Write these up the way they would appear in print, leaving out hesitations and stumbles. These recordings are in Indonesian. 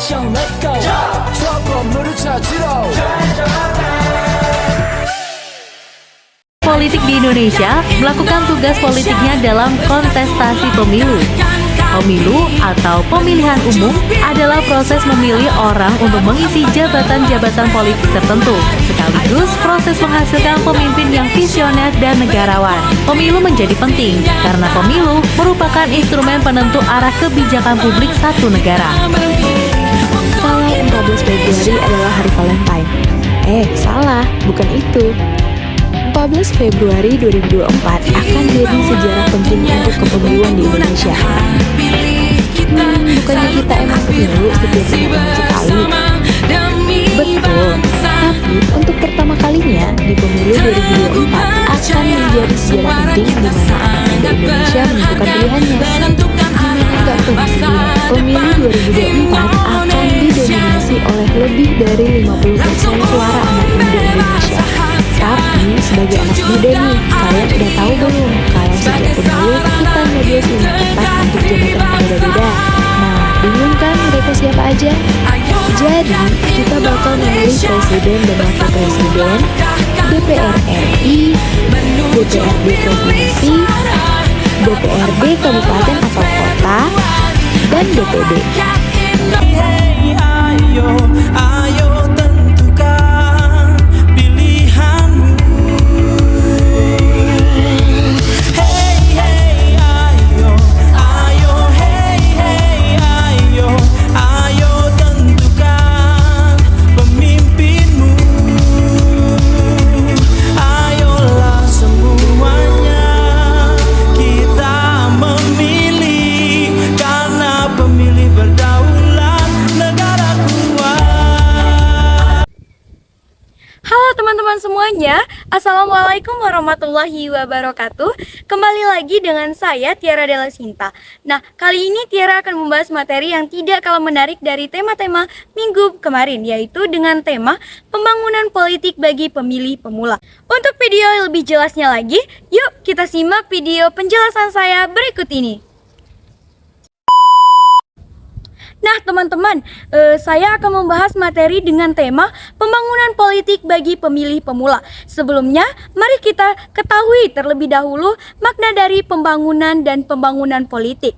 Politik di Indonesia melakukan tugas politiknya dalam kontestasi pemilu. Pemilu atau pemilihan umum adalah proses memilih orang untuk mengisi jabatan-jabatan politik tertentu, sekaligus proses menghasilkan pemimpin yang visioner dan negarawan. Pemilu menjadi penting karena pemilu merupakan instrumen penentu arah kebijakan publik satu negara. Kalau 14 Februari adalah hari Valentine. Salah, bukan itu. 14 Februari 2024 akan jadi sejarah penting untuk kepemiluan di Indonesia. Bukannya kita emang pemilu setiap 5 tahun sekali? Betul, tapi untuk pertama kalinya di pemilu 2024 akan menjadi sejarah penting di mana anak muda Indonesia menentukan pilihannya. Gak penting, pemilu 2024 akan didominasi oleh lebih dari 50% suara anak muda Indonesia. Tapi sebagai anak muda nih, kalian udah tahu belum kalau sejak pemilu kita nyoblos 5 tempat untuk jabatan berbeda-beda? Nah, bingung kan mereka siapa aja? Jadi, kita bakal memilih presiden dan wakil presiden, DPR RI, DPRD provinsi, DPRD kabupaten atau kota, dan DPD. Ayo tentukan pilihanmu. Ayo tentukan pemimpinmu. Ayolah semuanya kita memilih, karena pemilih berdaulat, negara kuat. Halo teman-teman semuanya, Assalamualaikum warahmatullahi wabarakatuh. Kembali lagi dengan saya Tiara Della Sinta. Nah, kali ini Tiara akan membahas materi yang tidak kalah menarik dari tema-tema minggu kemarin, yaitu dengan tema pembangunan politik bagi pemilih pemula. Untuk video yang lebih jelasnya lagi, yuk kita simak video penjelasan saya berikut ini. Nah teman-teman, saya akan membahas materi dengan tema pembangunan politik bagi pemilih pemula. Sebelumnya, mari kita ketahui terlebih dahulu makna dari pembangunan dan pembangunan politik.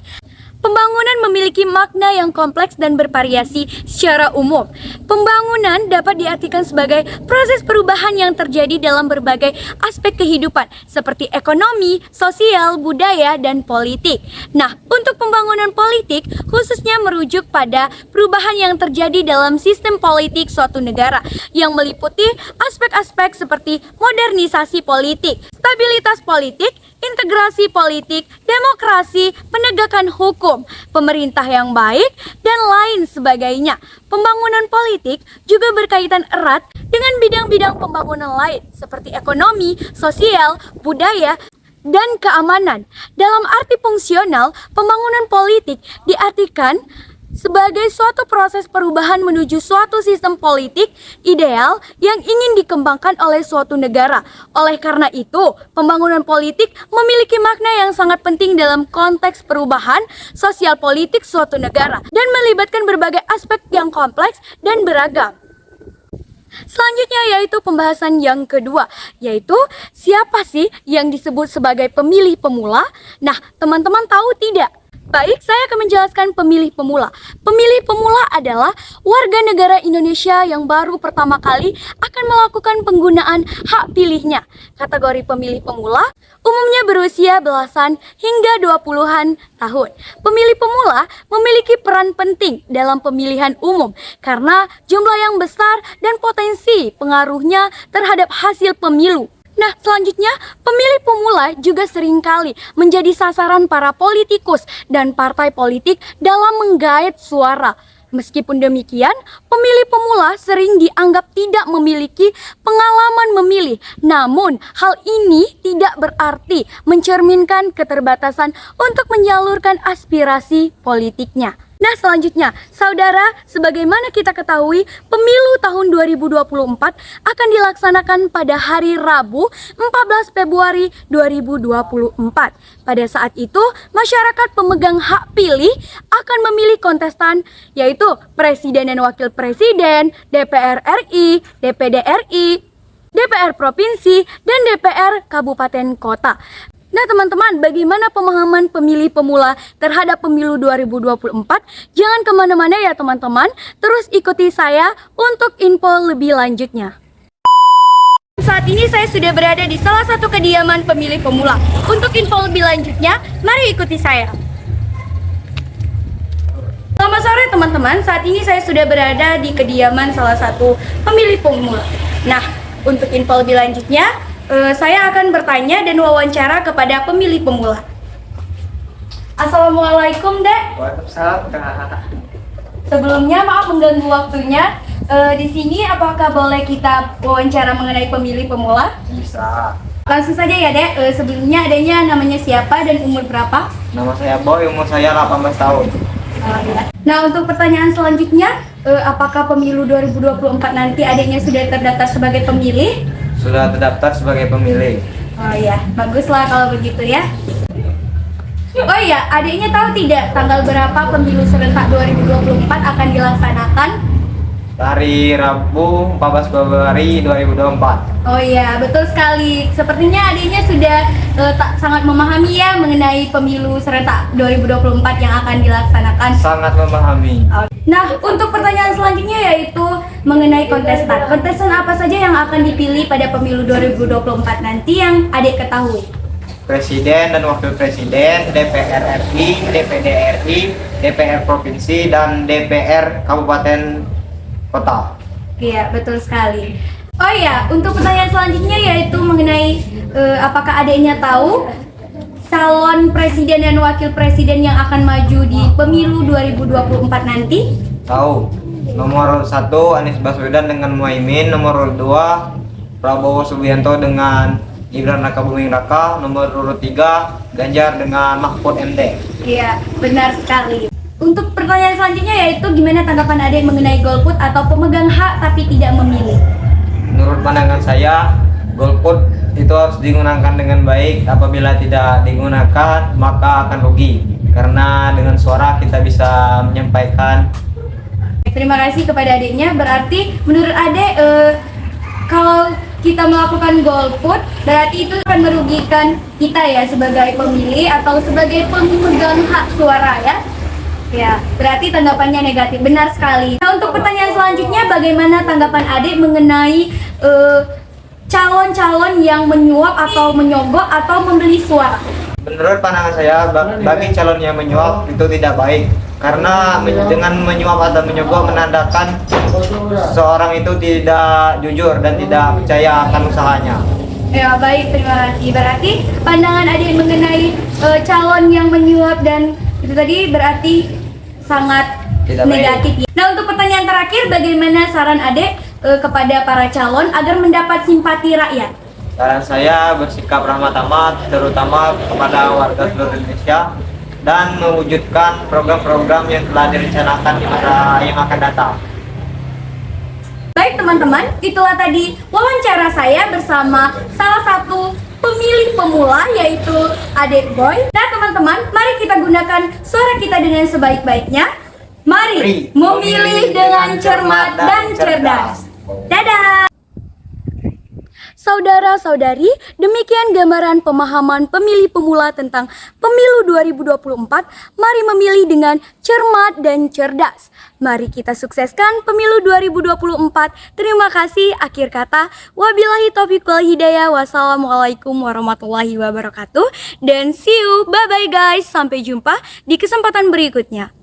Pembangunan memiliki makna yang kompleks dan bervariasi secara umum. Pembangunan dapat diartikan sebagai proses perubahan yang terjadi dalam berbagai aspek kehidupan, seperti ekonomi, sosial, budaya, dan politik. Nah, untuk pembangunan politik khususnya merujuk pada perubahan yang terjadi dalam sistem politik suatu negara, yang meliputi aspek-aspek seperti modernisasi politik, stabilitas politik, integrasi politik, demokrasi, penegakan hukum, pemerintah yang baik, dan lain sebagainya. Pembangunan politik juga berkaitan erat dengan bidang-bidang pembangunan lain seperti ekonomi, sosial, budaya, dan keamanan. Dalam arti fungsional, pembangunan politik diartikan sebagai suatu proses perubahan menuju suatu sistem politik ideal yang ingin dikembangkan oleh suatu negara. Oleh karena itu, pembangunan politik memiliki makna yang sangat penting dalam konteks perubahan sosial politik suatu negara dan melibatkan berbagai aspek yang kompleks dan beragam. Selanjutnya yaitu pembahasan yang kedua, yaitu siapa sih yang disebut sebagai pemilih pemula? Nah, teman-teman tahu tidak? Baik, saya akan menjelaskan pemilih pemula. Pemilih pemula adalah warga negara Indonesia yang baru pertama kali akan melakukan penggunaan hak pilihnya. Kategori pemilih pemula umumnya berusia belasan hingga 20-an tahun. Pemilih pemula memiliki peran penting dalam pemilihan umum karena jumlah yang besar dan potensi pengaruhnya terhadap hasil pemilu. Nah, selanjutnya, pemilih pemula juga seringkali menjadi sasaran para politikus dan partai politik dalam menggait suara. Meskipun demikian, pemilih pemula sering dianggap tidak memiliki pengalaman memilih. Namun, hal ini tidak berarti mencerminkan keterbatasan untuk menyalurkan aspirasi politiknya. Nah selanjutnya, saudara, sebagaimana kita ketahui, pemilu tahun 2024 akan dilaksanakan pada hari Rabu 14 Februari 2024. Pada saat itu, masyarakat pemegang hak pilih akan memilih kontestan, yaitu Presiden dan Wakil Presiden, DPR RI, DPD RI, DPR Provinsi, dan DPR Kabupaten Kota. Nah teman-teman, bagaimana pemahaman pemilih pemula terhadap pemilu 2024? Jangan kemana-mana ya teman-teman, terus ikuti saya untuk info lebih lanjutnya. Saat ini saya sudah berada di salah satu kediaman pemilih pemula. Untuk info lebih lanjutnya, mari ikuti saya. Selamat sore teman-teman, saat ini saya sudah berada di kediaman salah satu pemilih pemula. Nah, untuk info lebih lanjutnya, saya akan bertanya dan wawancara kepada pemilih pemula. Assalamualaikum, Dek. Waalaikumsalam, Kak. Sebelumnya maaf mengganggu waktunya. Di sini apakah boleh kita wawancara mengenai pemilih pemula? Bisa. Langsung saja ya, Dek. Sebelumnya adanya namanya siapa dan umur berapa? Nama saya Boy, umur saya 18 tahun. Nah, untuk pertanyaan selanjutnya, apakah pemilu 2024 nanti adiknya sudah terdaftar sebagai pemilih? Sudah terdaftar sebagai pemilih. Oh iya, baguslah kalau begitu ya. Oh iya, adiknya tahu tidak tanggal berapa pemilu serentak 2024 akan dilaksanakan? Hari Rabu 14 Februari 2024. Oh iya, betul sekali. Sepertinya adiknya sudah sangat memahami ya mengenai pemilu serentak 2024 yang akan dilaksanakan. Sangat memahami. Nah, untuk pertanyaan selanjutnya yaitu mengenai kontestan. Kontestan apa saja yang akan dipilih pada pemilu 2024 nanti yang adik ketahui? Presiden dan Wakil Presiden, DPR RI, DPD RI, DPR Provinsi, dan DPR Kabupaten Kota. Iya, betul sekali. Oh iya, untuk pertanyaan selanjutnya yaitu mengenai apakah adiknya tahu calon presiden dan wakil presiden yang akan maju di pemilu 2024 nanti? Tahu. Nomor 1 Anies Baswedan dengan Muhaimin, nomor 2 Prabowo Subianto dengan Gibran Rakabuming Raka, nomor urut 3 Ganjar dengan Mahfud MD. Iya, benar sekali. Untuk pertanyaan selanjutnya yaitu gimana tanggapan adik mengenai golput atau pemegang hak tapi tidak memilih? Menurut pandangan saya, golput itu harus digunakan dengan baik. Apabila tidak digunakan, maka akan rugi. Karena dengan suara kita bisa menyampaikan. Terima kasih kepada adiknya. Berarti menurut adik kalau kita melakukan golput, berarti itu akan merugikan kita ya sebagai pemilih atau sebagai pemegang hak suara ya. Ya, berarti tanggapannya negatif. Benar sekali. Nah, untuk pertanyaan selanjutnya, bagaimana tanggapan adik mengenai calon-calon yang menyuap atau menyogok atau membeli suara? Menurut pandangan saya, bagi calon yang menyuap itu tidak baik. Karena dengan menyuap atau menyogok menandakan seorang itu tidak jujur dan tidak percaya akan usahanya. Ya, baik, terima kasih. Berarti pandangan adik mengenai calon yang menyuap dan itu tadi berarti sangat Tidak negatif. Nah, untuk pertanyaan terakhir, bagaimana saran adik kepada para calon agar mendapat simpati rakyat? Saran saya bersikap ramah tamah, terutama kepada warga seluruh Indonesia, dan mewujudkan program-program yang telah direncanakan di masa yang akan datang. Baik teman-teman, itulah tadi wawancara saya bersama salah satu pemilih pemula yaitu Adik Boy. Nah teman-teman, mari kita gunakan suara kita dengan sebaik-baiknya. Mari memilih dengan cermat dan cerdas. Dadah! Saudara-saudari, demikian gambaran pemahaman pemilih pemula tentang pemilu 2024. Mari memilih dengan cermat dan cerdas. Mari kita sukseskan pemilu 2024. Terima kasih. Akhir kata, wabillahi taufiq wal hidayah. Wassalamualaikum warahmatullahi wabarakatuh. Dan see you. Bye-bye guys. Sampai jumpa di kesempatan berikutnya.